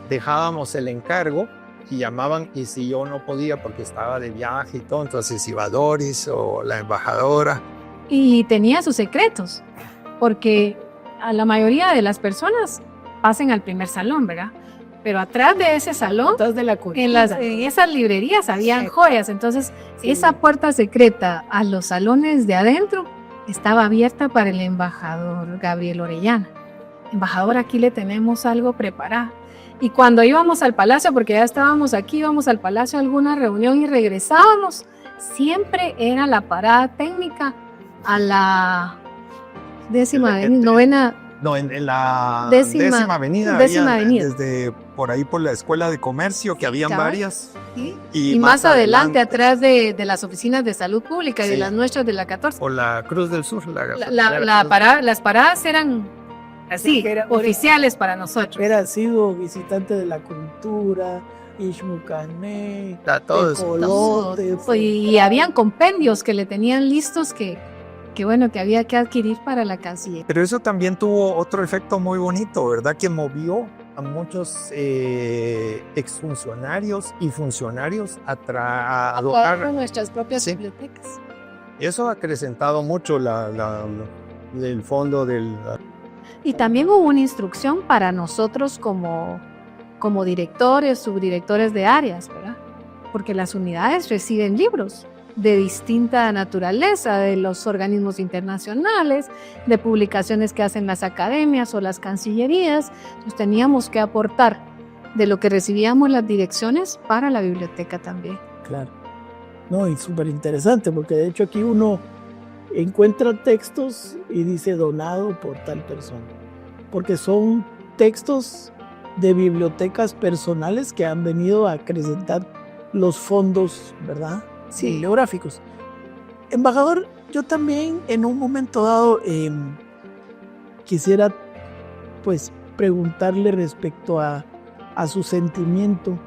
dejábamos el encargo y llamaban, y si yo no podía porque estaba de viaje y todo, entonces iba Doris o la embajadora. Y tenía sus secretos, porque a la mayoría de las personas pasan al primer salón, ¿verdad? Pero atrás de ese salón, Atrás de la cortina. en esas librerías habían Sí. joyas, entonces Sí. esa puerta secreta a los salones de adentro estaba abierta para el embajador Gabriel Orellana. Embajador, aquí le tenemos algo preparado. Y cuando íbamos al palacio, porque ya estábamos aquí, íbamos al palacio a alguna reunión y regresábamos, siempre era la parada técnica a la novena. No, en la Décima avenida. décima había, avenida. Desde por ahí por la escuela de comercio, que habían Cabal. varias. ¿Sí? Y Y más adelante, atrás de las oficinas de salud pública y de Sí. las nuestras de la 14. O la Cruz del Sur. Las paradas eran así, Que era- oficiales para nosotros. Era sido visitante de la cultura, Ishmucané, Todo eso. Tecolote. Y habían compendios que le tenían listos que bueno, que había que adquirir para la Cancillería. Pero eso también tuvo otro efecto muy bonito, ¿verdad? Que movió a muchos exfuncionarios y funcionarios a Con dotar. nuestras propias Sí. bibliotecas. Eso ha acrecentado mucho el fondo del... Y también hubo una instrucción para nosotros como directores, subdirectores de áreas, ¿verdad? Porque las unidades reciben libros de distinta naturaleza, de los organismos internacionales, de publicaciones que hacen las academias o las cancillerías. Entonces teníamos que aportar de lo que recibíamos las direcciones para la biblioteca también. Claro. No, y súper interesante, porque de hecho aquí uno encuentra textos y dice donado por tal persona, porque son textos de bibliotecas personales que han venido a acrecentar los fondos, ¿verdad? Sí. Bibliográficos. Embajador, yo también en un momento dado quisiera pues preguntarle respecto a su sentimiento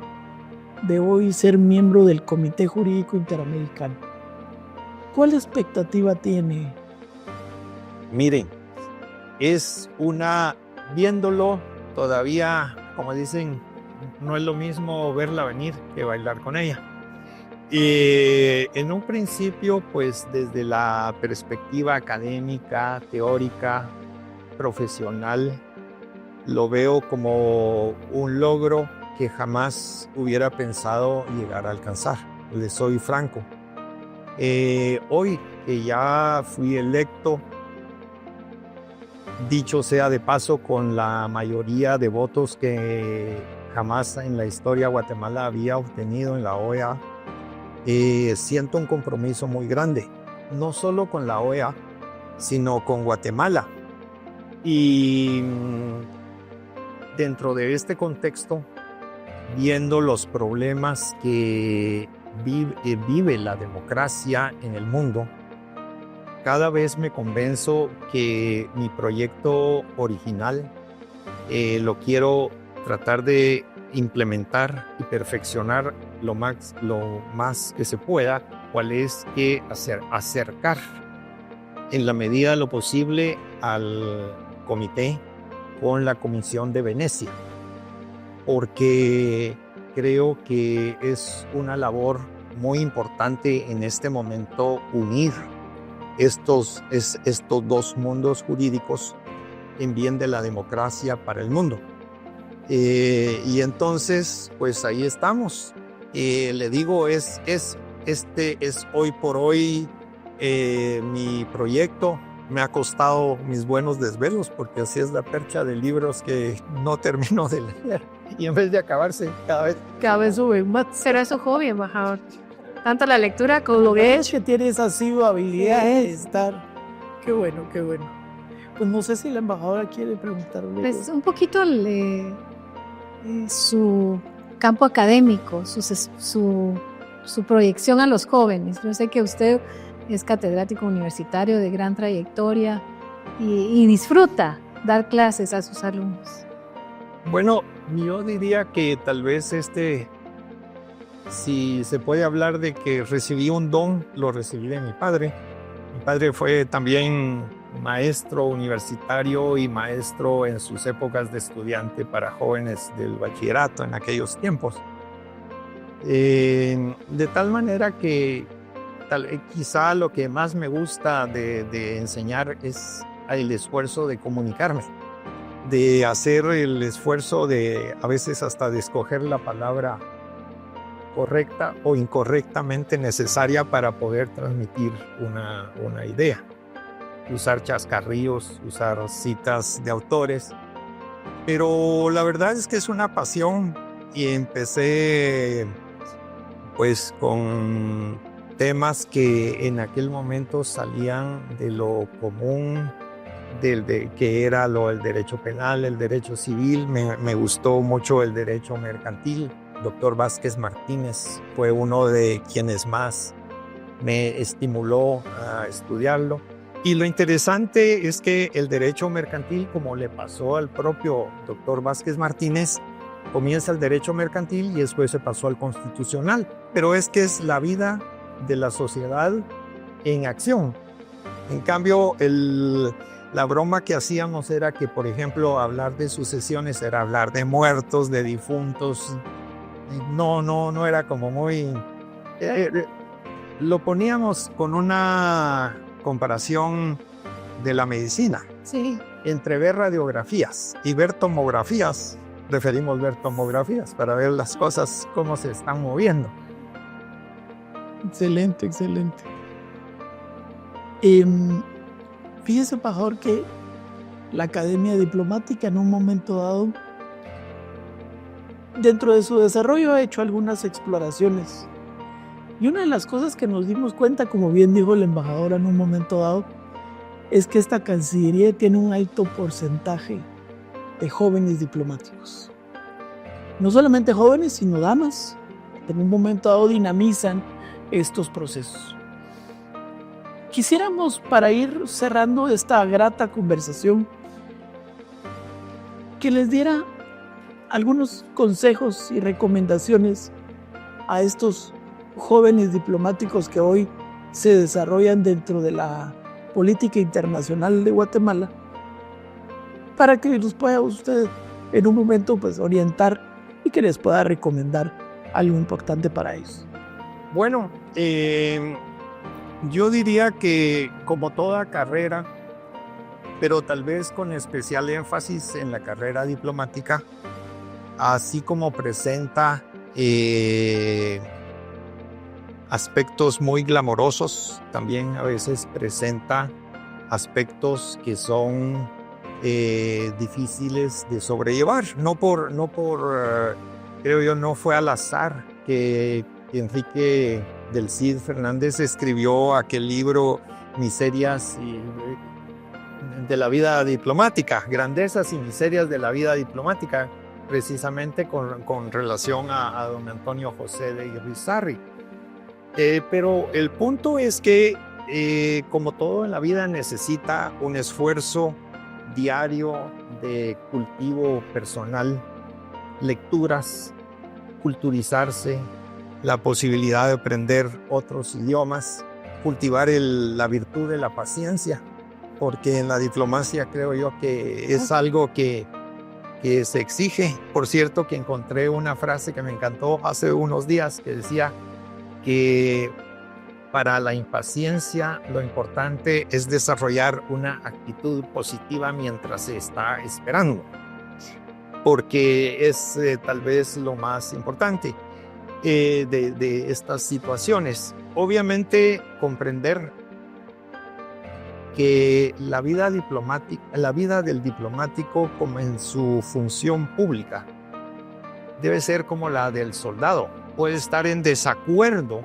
de hoy ser miembro del Comité Jurídico Interamericano. ¿Cuál expectativa tiene? Miren, viéndolo todavía, como dicen, no es lo mismo verla venir que bailar con ella. En un principio, pues desde la perspectiva académica, teórica, profesional, lo veo como un logro que jamás hubiera pensado llegar a alcanzar. Les soy franco. Hoy que ya fui electo, dicho sea de paso, con la mayoría de votos que jamás en la historia Guatemala había obtenido en la OEA, siento un compromiso muy grande, no solo con la OEA, sino con Guatemala. Y dentro de este contexto, viendo los problemas que vive la democracia en el mundo, cada vez me convenzo que mi proyecto original lo quiero tratar de implementar y perfeccionar lo más que se pueda, cual es que acercar en la medida de lo posible al comité con la Comisión de Venecia, porque creo que es una labor muy importante en este momento unir estos dos mundos jurídicos en bien de la democracia para el mundo. Y entonces, pues ahí estamos. Le digo, este es hoy por hoy mi proyecto. Me ha costado mis buenos desvelos, porque así es la percha de libros que no termino de leer. Y en vez de acabarse, Cada vez sube más. Será su hobby, embajador. Tanto la lectura como lo que Es que tiene esa habilidad de estar. Qué bueno, qué bueno. Pues no sé si la embajadora quiere preguntarle. Pues un poquito su campo académico, su proyección a los jóvenes. Yo sé que usted es catedrático universitario de gran trayectoria y disfruta dar clases a sus alumnos. Bueno, yo diría que tal vez si se puede hablar de que recibí un don, lo recibí de mi padre. Mi padre fue también maestro universitario y maestro en sus épocas de estudiante para jóvenes del bachillerato en aquellos tiempos. De tal manera que quizá lo que más me gusta de enseñar es el esfuerzo de comunicarme, de hacer el esfuerzo de a veces hasta de escoger la palabra correcta o incorrectamente necesaria para poder transmitir una idea. Usar chascarrillos, usar citas de autores. Pero la verdad es que es una pasión y empecé pues con temas que en aquel momento salían de lo común, que era el derecho penal, el derecho civil. Me gustó mucho el derecho mercantil. Doctor Vázquez Martínez fue uno de quienes más me estimuló a estudiarlo. Y lo interesante es que el derecho mercantil, como le pasó al propio doctor Vázquez Martínez, comienza el derecho mercantil y después se pasó al constitucional. Pero es que es la vida de la sociedad en acción. En cambio, la broma que hacíamos era que, por ejemplo, hablar de sucesiones era hablar de muertos, de difuntos. No era como muy... lo poníamos con una comparación de la medicina. Sí. Entre ver radiografías y ver tomografías, preferimos ver tomografías para ver las cosas cómo se están moviendo. Excelente, excelente. Fíjese, embajador, que la Academia Diplomática en un momento dado, dentro de su desarrollo, ha hecho algunas exploraciones. Y una de las cosas que nos dimos cuenta, como bien dijo el embajador en un momento dado, es que esta Cancillería tiene un alto porcentaje de jóvenes diplomáticos. No solamente jóvenes, sino damas, que en un momento dado dinamizan estos procesos. Quisiéramos, para ir cerrando esta grata conversación, que les diera algunos consejos y recomendaciones a estos jóvenes diplomáticos que hoy se desarrollan dentro de la política internacional de Guatemala, para que los pueda usted en un momento pues orientar y que les pueda recomendar algo importante para ellos. Bueno, yo diría que como toda carrera, pero tal vez con especial énfasis en la carrera diplomática, así como presenta aspectos muy glamorosos, también a veces presenta aspectos que son difíciles de sobrellevar. Creo yo, no fue al azar que Enrique del Cid Fernández escribió aquel libro Miserias de la vida diplomática, Grandezas y Miserias de la vida diplomática, precisamente con relación a don Antonio José de Irizarry. Pero el punto es que, como todo en la vida, necesita un esfuerzo diario de cultivo personal, lecturas, culturizarse, la posibilidad de aprender otros idiomas, cultivar la virtud de la paciencia, porque en la diplomacia creo yo que es algo que se exige. Por cierto, que encontré una frase que me encantó hace unos días que decía que para la impaciencia lo importante es desarrollar una actitud positiva mientras se está esperando, porque es tal vez lo más importante de estas situaciones. Obviamente comprender que la vida del diplomático, como en su función pública, debe ser como la del soldado. Puede estar en desacuerdo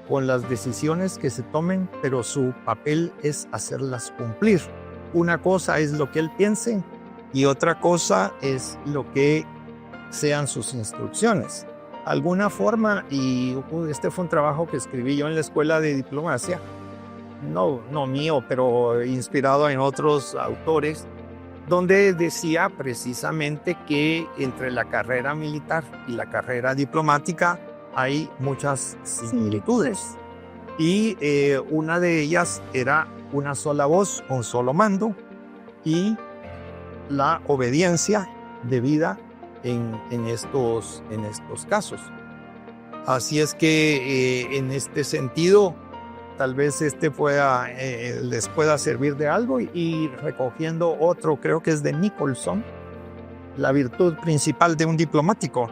con las decisiones que se tomen, pero su papel es hacerlas cumplir. Una cosa es lo que él piense y otra cosa es lo que sean sus instrucciones. Alguna forma, y este fue un trabajo que escribí yo en la escuela de diplomacia, no mío, pero inspirado en otros autores, donde decía precisamente que entre la carrera militar y la carrera diplomática hay muchas similitudes. Y una de ellas era una sola voz, un solo mando y la obediencia debida en estos casos. Así es que en este sentido, tal vez les pueda servir de algo. Y recogiendo otro, creo que es de Nicholson, la virtud principal de un diplomático: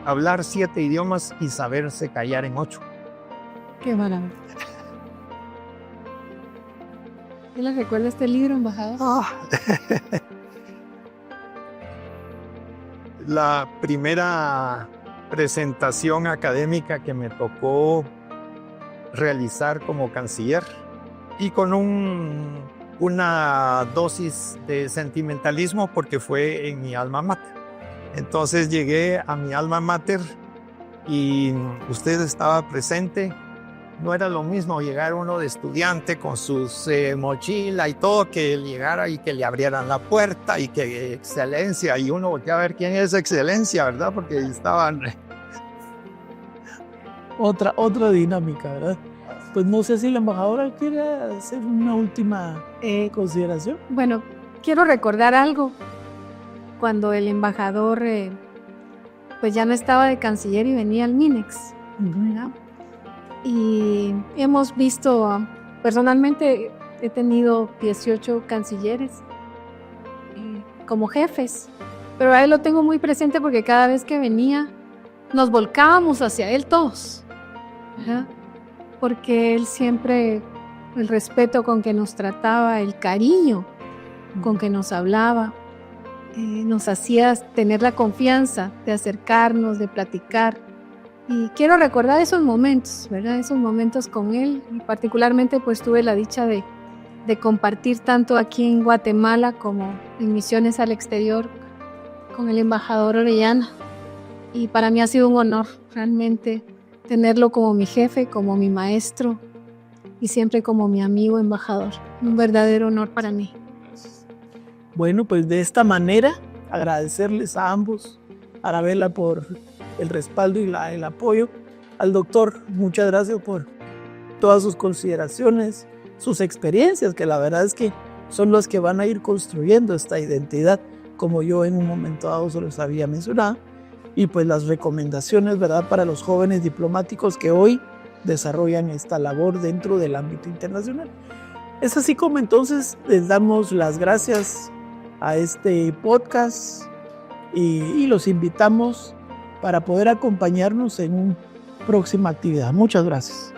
hablar 7 idiomas y saberse callar en 8. Qué maravilla. ¿Qué le recuerda este libro, embajador? La primera presentación académica que me tocó realizar como canciller, y con una dosis de sentimentalismo, porque fue en mi alma mater. Entonces llegué a mi alma mater y usted estaba presente. No era lo mismo llegar uno de estudiante con sus mochila y todo, que llegara y que le abrieran la puerta y que excelencia, y uno voltea a ver quién es excelencia, ¿verdad? Porque estaban... Otra dinámica, ¿verdad? Pues no sé si la embajadora quiere hacer una última consideración. Bueno, quiero recordar algo. Cuando el embajador pues ya no estaba de canciller y venía al MINEX, ¿verdad? Y hemos visto, personalmente he tenido 18 cancilleres como jefes, pero a él lo tengo muy presente porque cada vez que venía nos volcábamos hacia él todos, ¿verdad? Porque él siempre, el respeto con que nos trataba, el cariño con que nos hablaba, nos hacía tener la confianza de acercarnos, de platicar. Y quiero recordar esos momentos, ¿verdad? Esos momentos con él. Y particularmente pues tuve la dicha de compartir tanto aquí en Guatemala como en misiones al exterior con el embajador Orellana. Y para mí ha sido un honor realmente tenerlo como mi jefe, como mi maestro y siempre como mi amigo embajador. Un verdadero honor para mí. Bueno, pues de esta manera agradecerles a ambos, Arabella por el respaldo y el apoyo. Al doctor, muchas gracias por todas sus consideraciones, sus experiencias, que la verdad es que son las que van a ir construyendo esta identidad, como yo en un momento dado se los había mencionado, y pues las recomendaciones, ¿verdad?, para los jóvenes diplomáticos que hoy desarrollan esta labor dentro del ámbito internacional. Es así como entonces les damos las gracias a este podcast y los invitamos para poder acompañarnos en una próxima actividad. Muchas gracias.